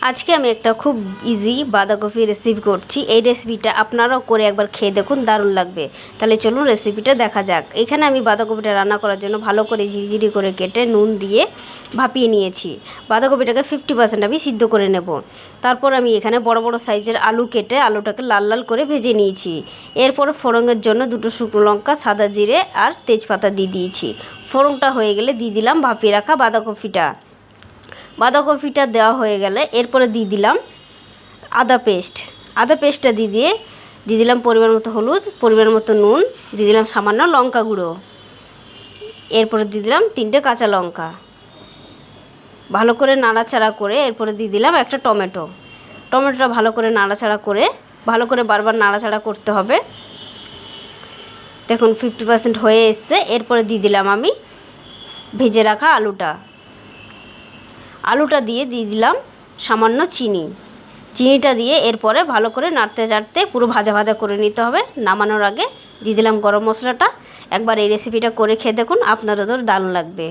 আজকে আমি একটা খুব ইজি বাঁধাকপি রেসিপি করছি। এই রেসিপিটা আপনারাও করে একবার খেয়ে দেখুন, দারুণ লাগবে। তাহলে চলুন রেসিপিটা দেখা যাক। এখানে আমি বাঁধাকপিটা রান্না করার জন্য ভালো করে ঝিরিঝিরি করে কেটে নুন দিয়ে ভাপিয়ে নিয়েছি। বাঁধাকপিটাকে 50% আমি সিদ্ধ করে নেব। তারপর আমি এখানে বড় বড় সাইজের আলু কেটে আলুটাকে লাল লাল করে ভেজে নিয়েছি। এরপর ফোড়নের জন্য 2টো শুকনো লঙ্কা, সাদা জিরে আর তেজপাতা দিয়ে দিয়েছি। ফোড়নটা হয়ে গেলে দিয়ে দিলাম ভাপিয়ে রাখা বাঁধাকপিটা দেওয়া হয়ে গেলে এরপরে দিয়ে দিলাম আদা পেস্টটা দিয়ে দিলাম পরিমাণ মতো হলুদ, পরিমাণ মতো নুন, দিয়ে দিলাম সামান্য লঙ্কা গুঁড়ো। এরপরে দিয়ে দিলাম 3টে কাঁচা লঙ্কা। ভালো করে নাড়াচাড়া করে এরপরে দিয়ে দিলাম একটা টমেটোটা ভালো করে নাড়াচাড়া করে ভালো করে বারবার নাড়াচাড়া করতে হবে। দেখুন 50% হয়ে এসছে। এরপরে দিয়ে দিলাম আমি ভেজে রাখা আলুটা দিয়ে দিলাম সামান্য চিনিটা দিয়ে এরপরে ভালো করে নাড়তে চাড়তে পুরো ভাজা ভাজা করে নিতে হবে। নামানোর আগে দিয়ে দিলাম গরম মশলাটা। একবার এই রেসিপিটা করে খেয়ে দেখুন, আপনাদেরও দারুণ লাগবে।